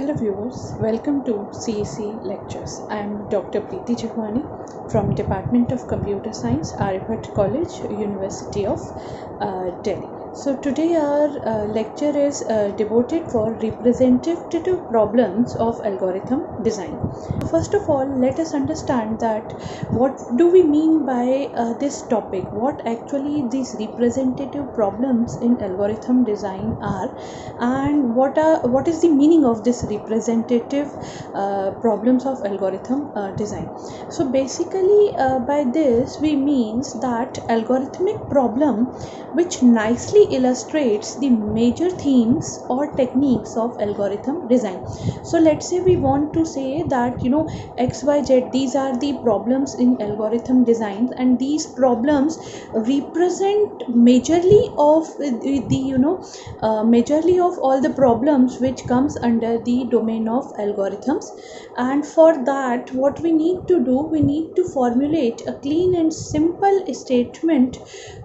Hello viewers, welcome to CEC lectures. I am Dr. Preeti Jagwani from Department of Computer Science, Aryabhatta College, University of Delhi. So today our lecture is devoted for representative problems of algorithm design. First of all, let us understand that what do we mean by this topic, what actually these representative problems in algorithm design are, and what is the meaning of this representative problems of algorithm design. So basically by this we means that algorithmic problem which nicely illustrates the major themes or techniques of algorithm design. So let's say we want to say that XYZ, these are the problems in algorithm design, and these problems represent majorly of majorly of all the problems which comes under the domain of algorithms. And for that, what we need to do, we need to formulate a clean and simple statement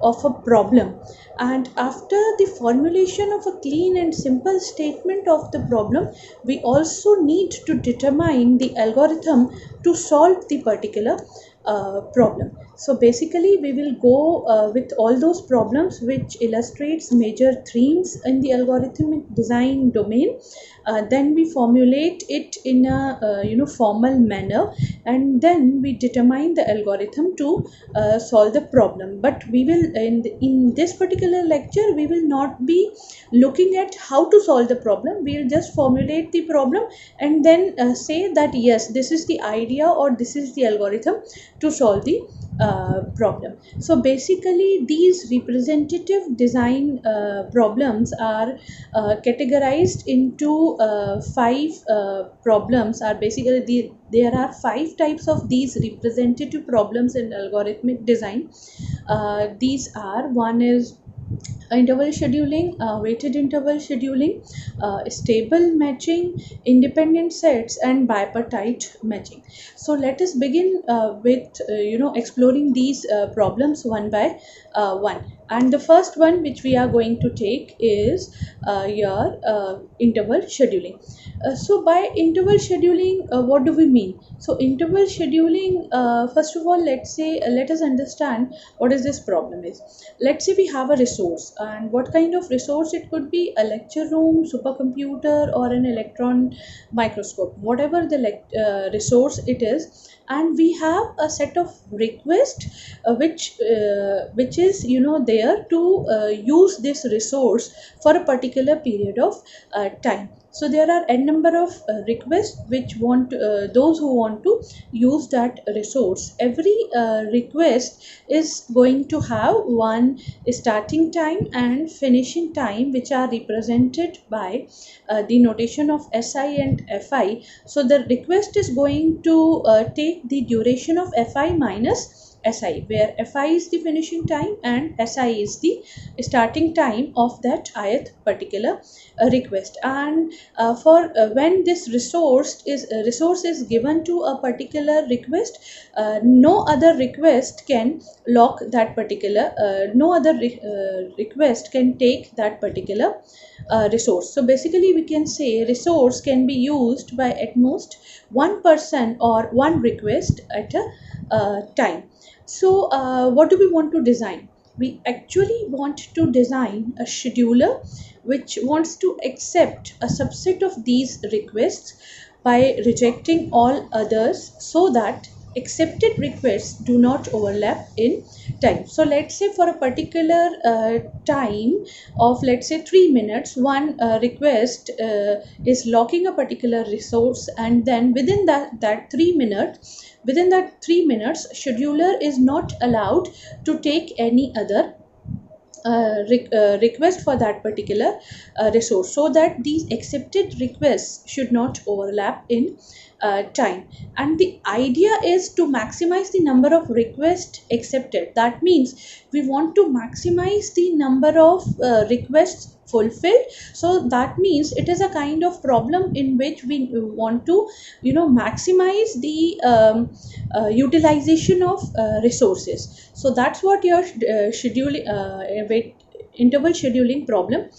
of a problem. And after the formulation of a clean and simple statement of the problem, we also need to determine the algorithm to solve the particular problem. So basically we will go with all those problems which illustrates major themes in the algorithmic design domain. Then we formulate it in a formal manner, and then we determine the algorithm to solve the problem. But we will in this particular lecture we will not be looking at how to solve the problem. We will just formulate the problem and then say that yes, this is the idea or this is the algorithm to solve the problem. So basically these representative design problems are categorized into five problems. Are basically there are five types of these representative problems in algorithmic design. These are: one is interval scheduling, weighted interval scheduling, stable matching, independent sets, and bipartite matching. So let us begin with exploring these problems one by one. And the first one which we are going to take is your interval scheduling. So by interval scheduling, what do we mean? So interval scheduling, first of all, let us understand what is this problem is. Let's say we have a resource, and what kind of resource it could be: a lecture room, supercomputer, or an electron microscope, whatever the resource it is. And we have a set of requests which is there to use this resource for a particular period of time. So there are n number of requests which want those who want to use that resource. Every request is going to have one starting time and finishing time, which are represented by the notation of SI and FI. So the request is going to take the duration of FI minus SI, where FI is the finishing time and SI is the starting time of that ith particular request. And for when this resource is given to a particular request, no other request can lock that particular no other request can take that particular resource. So basically we can say resource can be used by at most one person or one request at a time. So what do we want to design? We actually want to design a scheduler which wants to accept a subset of these requests by rejecting all others, so that accepted requests do not overlap in time. So let's say for a particular time of, let's say, 3 minutes, one request is locking a particular resource, and then within that 3 minutes scheduler is not allowed to take any other request for that particular resource, so that these accepted requests should not overlap in time. And the idea is to maximize the number of requests accepted. That means we want to maximize the number of requests fulfilled. So that means it is a kind of problem in which we want to maximize the utilization of resources. So that's what your schedule interval scheduling problem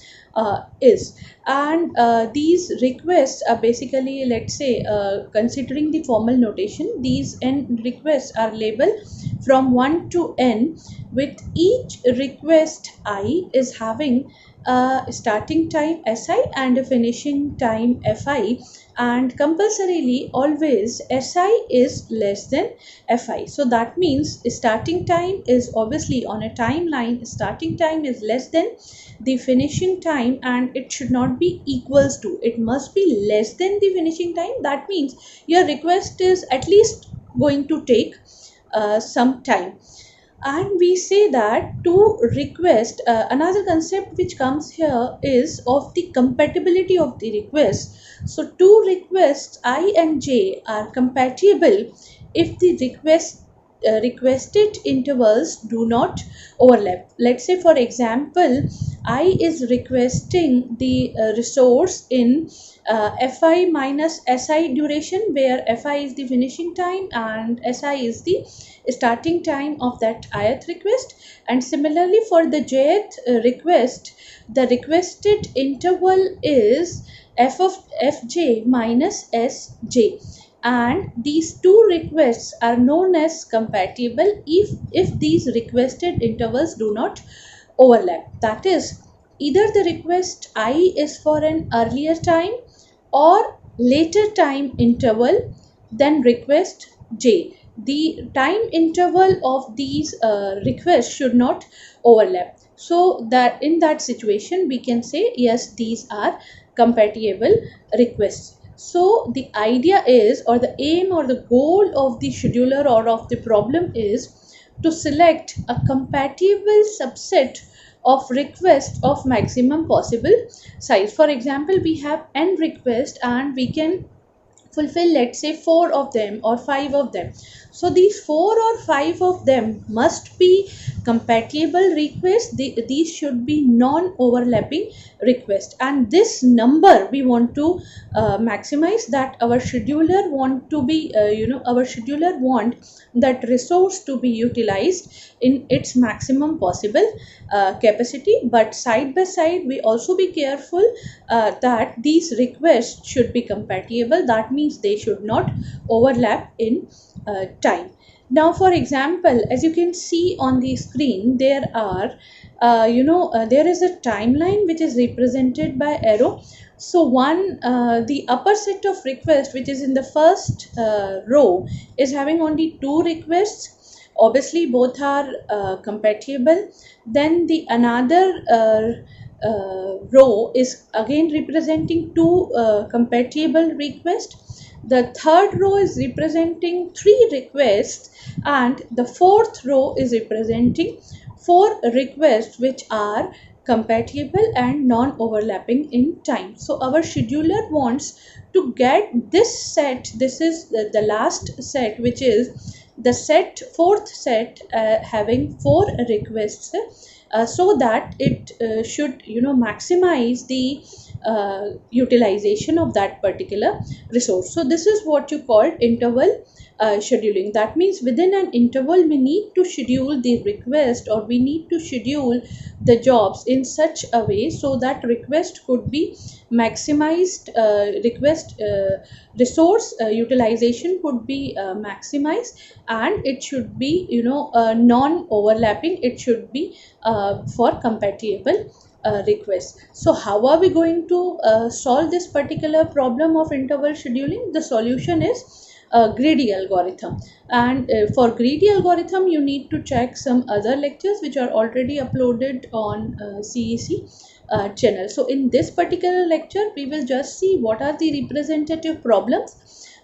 is. And these requests are basically, let's say, considering the formal notation, these n requests are labeled from 1 to n, with each request I is having a starting time si and a finishing time fi, and compulsorily always si is less than fi. So that means starting time is obviously on a timeline, starting time is less than the finishing time, and it should not be equals to, it must be less than the finishing time. That means your request is at least going to take some time. And we say that to request, another concept which comes here is of the compatibility of the request. So two requests I and j are compatible if the requested intervals do not overlap. Let's say, for example, I is requesting the resource in fi minus si duration, where fi is the finishing time and si is the starting time of that ith request. And similarly for the jth request, the requested interval is f of fj minus sj, and these two requests are known as compatible if these requested intervals do not overlap. That is, either the request I is for an earlier time or later time interval than request j. The time interval of these requests should not overlap. So that in that situation we can say yes, these are compatible requests. So the idea is, or the aim or the goal of the scheduler or of the problem is to select a compatible subset of requests of maximum possible size. For example, we have n requests and we can fulfill, let's say, 4 of them or 5 of them. So these 4 or 5 of them must be compatible requests. These should be non-overlapping requests, and this number we want to maximize, that our scheduler want to be our scheduler want that resource to be utilized in its maximum possible capacity. But side by side we also be careful that these requests should be compatible. That means they should not overlap in time. Now, for example, as you can see on the screen, there are there is a timeline which is represented by arrow. So the upper set of requests, which is in the first row, is having only 2 requests. Obviously both are compatible. Then the another row is again representing 2 compatible requests. The third row is representing 3 requests, and the fourth row is representing 4 requests which are compatible and non-overlapping in time. So our scheduler wants to get this set. This is the last set, which is the fourth set having 4 requests, so that it should maximize the utilization of that particular resource. So this is what you call interval scheduling. That means within an interval we need to schedule the request, or we need to schedule the jobs in such a way so that request could be maximized, resource utilization could be maximized, and it should be non-overlapping. It should be for compatible requests. So how are we going to solve this particular problem of interval scheduling? The solution is greedy algorithm, and for greedy algorithm you need to check some other lectures which are already uploaded on CEC channel. So in this particular lecture we will just see what are the representative problems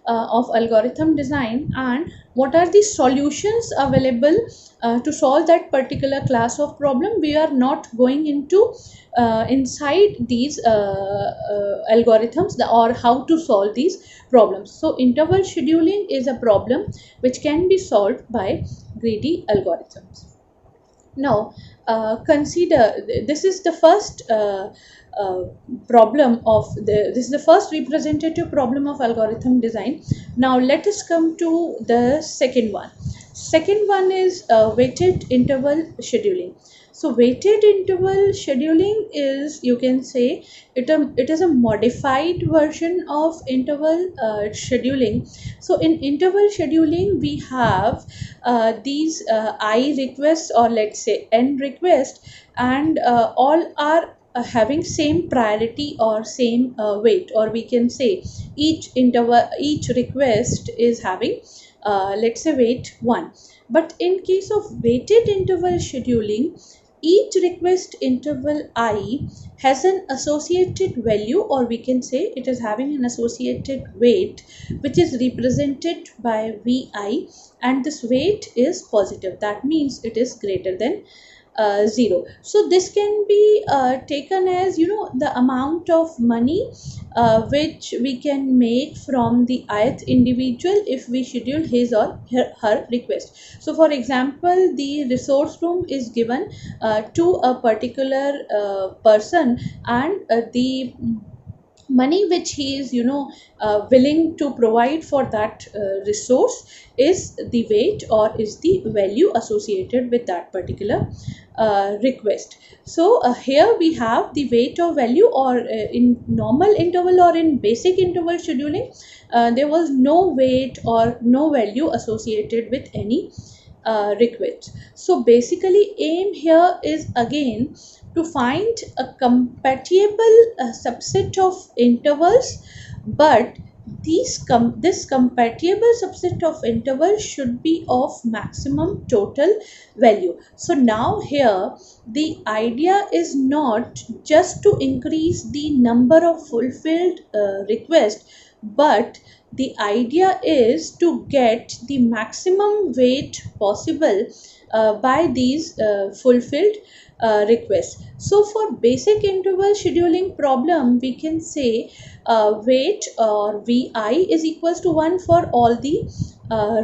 of algorithm design and what are the solutions available to solve that particular class of problem. We are not going into inside these algorithms or how to solve these problems. So interval scheduling is a problem which can be solved by greedy algorithms. Now consider, this is the first problem of this is the first representative problem of algorithm design. Now let us come to the second one. Second one is weighted interval scheduling. So weighted interval scheduling is, you can say, it is a modified version of interval scheduling. So in interval scheduling we have these I requests, or let's say n requests, and all are having same priority or same weight, or we can say each request is having let's say weight 1. But in case of weighted interval scheduling, each request interval I has an associated value, or we can say it is having an associated weight, which is represented by vi, and this weight is positive. That means it is greater than 0. So this can be taken as, you know, the amount of money which we can make from the ith individual if we schedule his or her request. So for example, the resource room is given to a particular person, and the money which he is, you know, willing to provide for that resource is the weight, or is the value associated with that particular request. So here we have the weight or value, or in normal interval or in basic interval scheduling, there was no weight or no value associated with any request. So basically aim here is again to find a compatible subset of intervals, but this compatible subset of intervals should be of maximum total value. So now here the idea is not just to increase the number of fulfilled requests, but the idea is to get the maximum weight possible by these fulfilled requests. So for basic interval scheduling problem, we can say weight, or vi, is equals to 1 for all the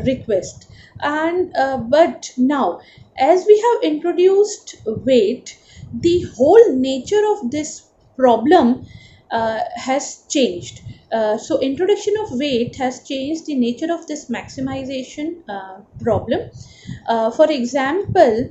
requests. And but now, as we have introduced weight, the whole nature of this problem has changed. So introduction of weight has changed the nature of this maximization problem. For example,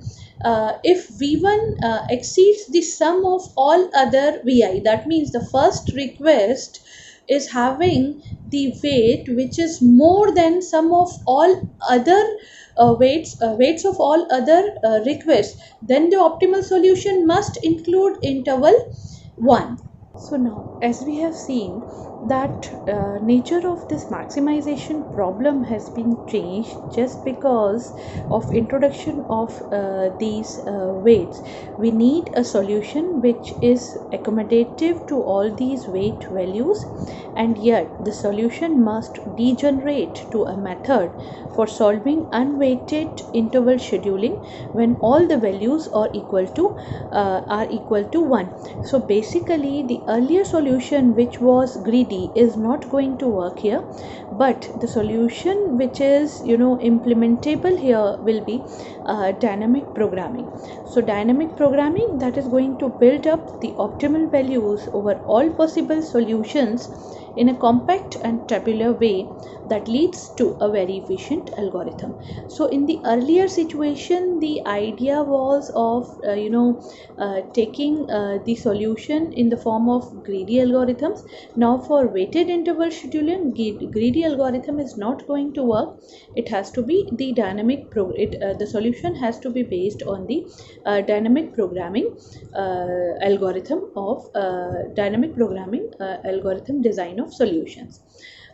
if v1 exceeds the sum of all other vi, that means the first request is having the weight which is more than sum of all other weights of all other requests, then the optimal solution must include interval 1. So now, as we have seen that nature of this maximization problem has been changed just because of introduction of these weights. We need a solution which is accommodative to all these weight values, and yet the solution must degenerate to a method for solving unweighted interval scheduling when all the values are equal to 1. So basically the earlier solution, which was greedy, is not going to work here, but the solution which is, you know, implementable here will be dynamic programming. So dynamic programming, that is going to build up the optimal values over all possible solutions in a compact and tabular way that leads to a very efficient algorithm. So in the earlier situation, the idea was of taking the solution in the form of greedy algorithms. Now for weighted interval scheduling, greedy algorithm is not going to work. It has to be the the solution has to be based on the dynamic programming algorithm design of solutions.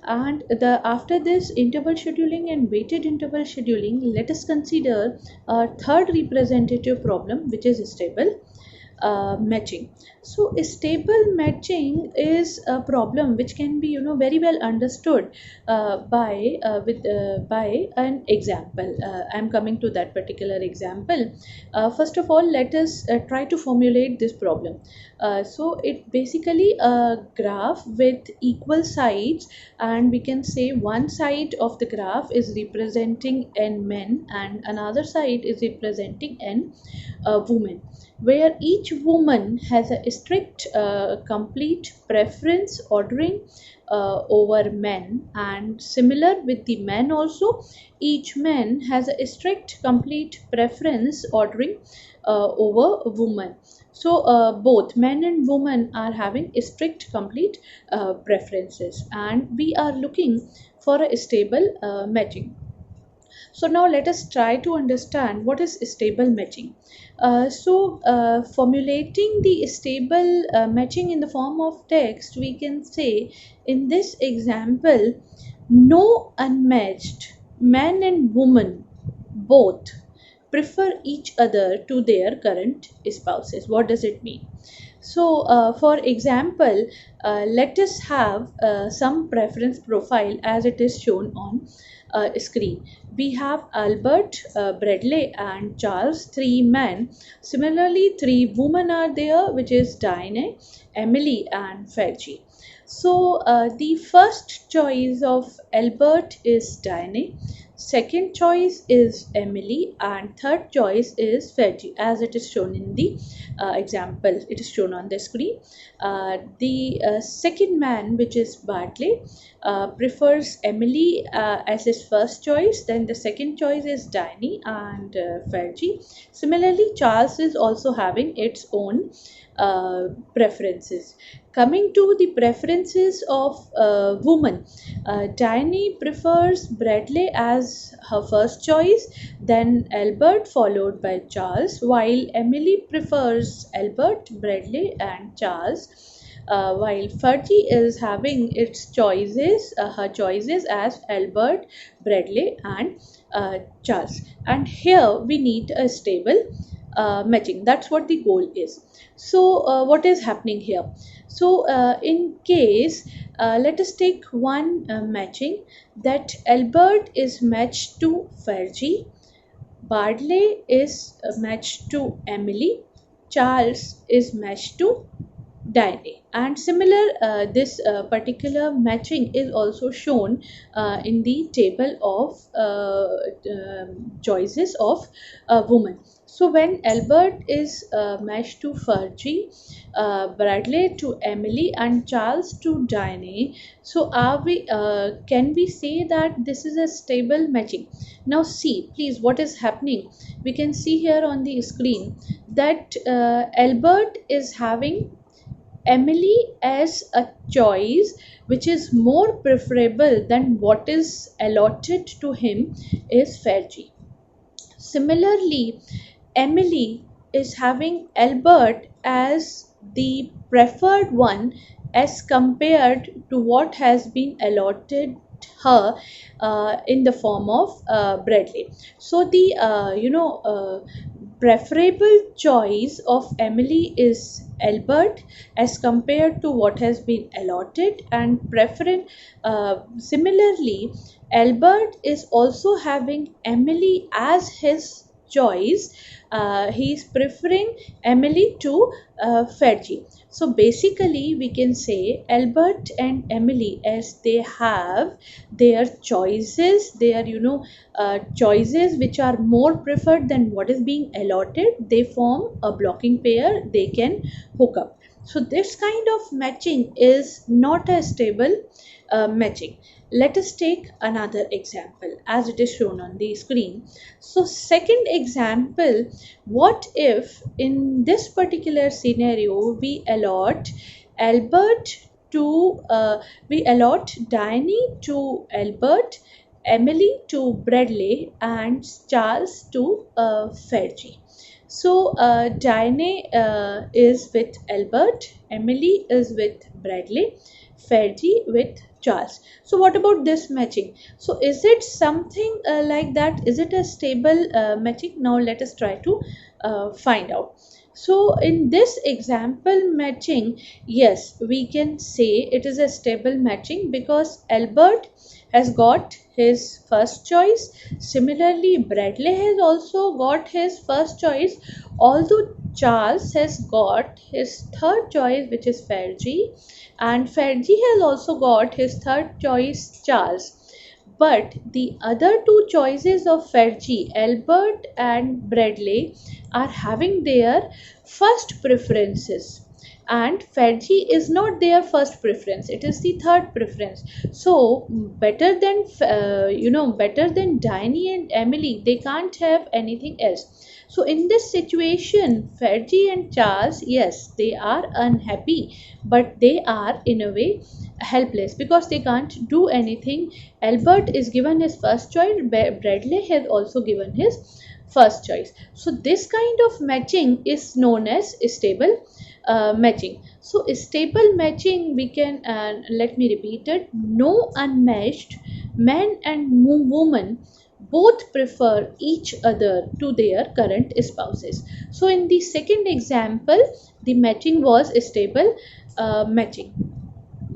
And after this interval scheduling and weighted interval scheduling, let us consider a third representative problem, which is stable matching. So stable matching is a problem which can be, very well understood by an example. I am coming to that particular example. First of all, let us try to formulate this problem. So it basically a graph with equal sides, and we can say one side of the graph is representing n men and another side is representing n women, where each woman has a strict complete preference ordering over men, and similar with the men also, each man has a strict complete preference ordering over women. So both men and women are having strict complete preferences, and we are looking for a stable matching. So now let us try to understand what is stable matching. Formulating the stable matching in the form of text, we can say in this example, no unmatched man and woman both prefer each other to their current spouses. What does it mean? So, for example, let us have some preference profile as it is shown on screen. We have Albert, Bradley, and Charles, three men. Similarly, three women are there, which is Diane, Emily, and Fergie. So, the first choice of Albert is Diane, second choice is Emily, and third choice is Fergie, as it is shown in the example. It is shown on the screen. The second man, which is Bartley, prefers Emily as his first choice. Then the second choice is Diane and Fergie. Similarly, Charles is also having its own preferences. Coming to the preferences of women, Diane prefers Bradley as her first choice, then Albert followed by Charles, while Emily prefers Albert, Bradley, and Charles. While Fergie is having her choices as Albert, Bradley, and Charles. And here we need a stable matching. That's what the goal is. So, what is happening here? So, in case, let us take one matching, that Albert is matched to Fergie, Bardley is matched to Emily, Charles is matched to Diane. And similar, this particular matching is also shown in the table of choices of women. So when Albert is matched to Fergie, Bradley to Emily, and Charles to Diane, so are we? Can we say that this is a stable matching? Now see, please, what is happening? We can see here on the screen that Albert is having Emily as a choice which is more preferable than what is allotted to him is Fergie. Similarly, Emily is having Albert as the preferred one as compared to what has been allotted her in the form of Bradley. So the preferable choice of Emily is Albert as compared to what has been allotted, and similarly, Albert is also having Emily as his choice. He is preferring Emily to Fergie. So basically, we can say Albert and Emily, as they have their choices, their choices which are more preferred than what is being allotted, they form a blocking pair. They can hook up. So this kind of matching is not a stable matching. Let us take another example as it is shown on the screen. So second example, what if in this particular scenario Albert to we allot Diane to Albert, Emily to Bradley, and Charles to Fergie. So Diane is with Albert, Emily is with Bradley, Fergie with Charles. So what about this matching? So is it something like that? Is it a stable matching? Now let us try to find out. So in this example matching, yes, we can say it is a stable matching because Albert has got his first choice. Similarly, Bradley has also got his first choice, although Charles has got his third choice, which is Fergie, and Fergie has also got his third choice, Charles. But the other two choices of Fergie, Albert and Bradley, are having their first preferences, and Fergie is not their first preference, it is the third preference. So better than better than Diane and Emily, they can't have anything else. So in this situation, Fergie and Charles, yes, they are unhappy, but they are in a way helpless because they can't do anything. Albert is given his first choice, Bradley has also given his first choice. So this kind of matching is known as stable matching. So stable matching, we can, let me repeat it, no unmatched man and woman both prefer each other to their current spouses. So in the second example, the matching was stable matching.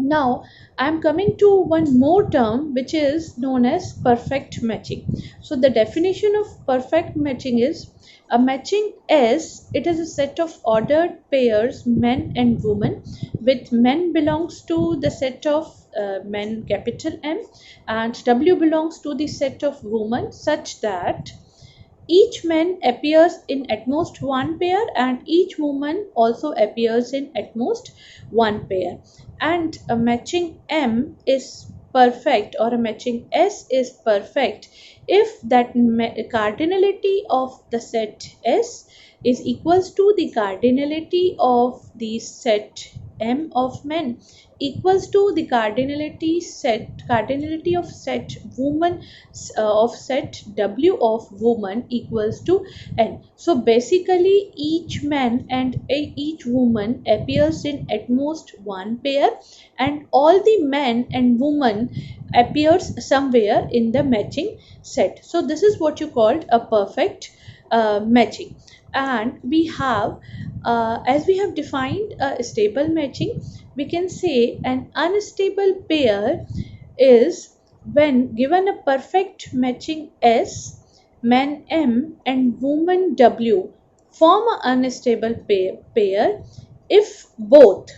Now I'm coming to one more term which is known as perfect matching. So the definition of perfect matching is a matching is, it is a set of ordered pairs, men and women, with men belongs to the set of men, capital M, and W belongs to the set of women, such that each man appears in at most one pair and each woman also appears in at most one pair. And a matching M is perfect, or a matching S is perfect if that cardinality of the set S is equals to the cardinality of the set M of men equals to the cardinality of set woman of set W of woman equals to n. So basically each man and each woman appears in at most one pair, and all the men and woman appears somewhere in the matching set. So this is what you called a perfect matching. And we have, as we have defined a stable matching, we can say an unstable pair is when given a perfect matching S, man M and woman W form an unstable pair if both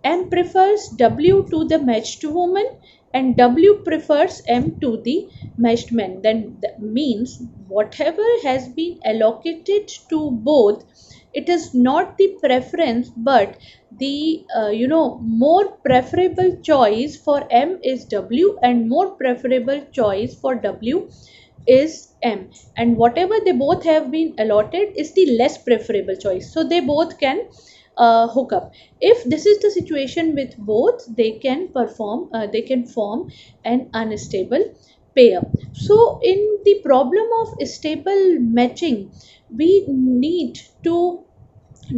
M prefers W to the matched woman and W prefers M to the matched man. Then that means whatever has been allocated to both, it is not the preference, but the more preferable choice for M is W and more preferable choice for W is M, and whatever they both have been allotted is the less preferable choice, so they both can hook up. If this is the situation with both, they can form an unstable pair. So in the problem of stable matching, we need to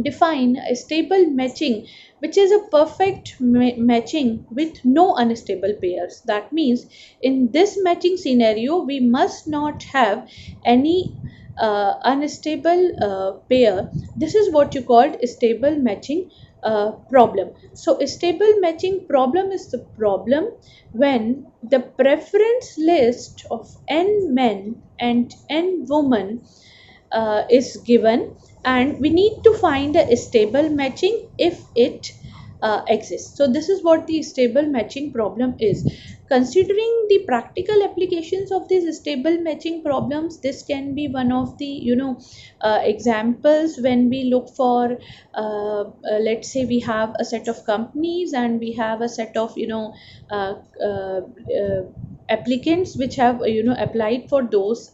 define a stable matching, which is a perfect matching with no unstable pairs. That means in this matching scenario we must not have any unstable pair. This is what you called a stable matching problem. So a stable matching problem is the problem when the preference list of n men and n women is given, and we need to find a stable matching if it exists. So this is what the stable matching problem is. Considering the practical applications of these stable matching problems, this can be one of the examples when we look for let's say we have a set of companies and we have a set of uh, uh, uh, applicants which have applied for those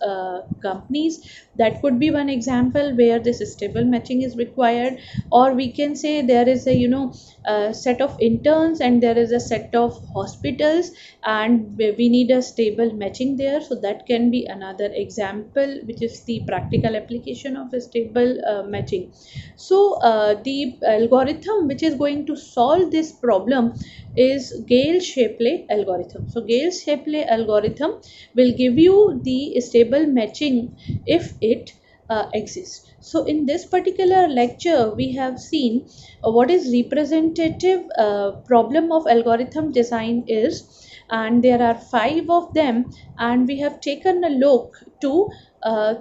companies. That could be one example where this stable matching is required. Or we can say there is a set of interns and there is a set of hospitals, and we need a stable matching there. So that can be another example, which is the practical application of a stable matching. So the algorithm which is going to solve this problem is Gale-Shapley algorithm. So Gale-Shapley algorithm will give you the stable matching if it exists. So in this particular lecture we have seen what is representative problem of algorithm design is, and there are 5 of them, and we have taken a look to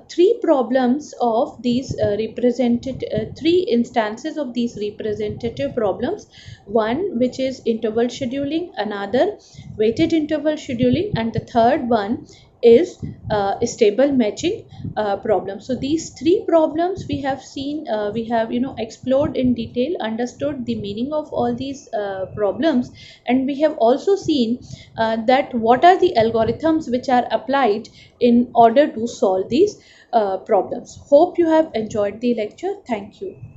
3 problems of these represented 3 instances of these representative problems. One which is interval scheduling, another weighted interval scheduling, and the third one is stable matching problem. So these three problems we have seen, we have explored in detail, understood the meaning of all these problems, and we have also seen that what are the algorithms which are applied in order to solve these problems. Hope you have enjoyed the lecture. Thank you.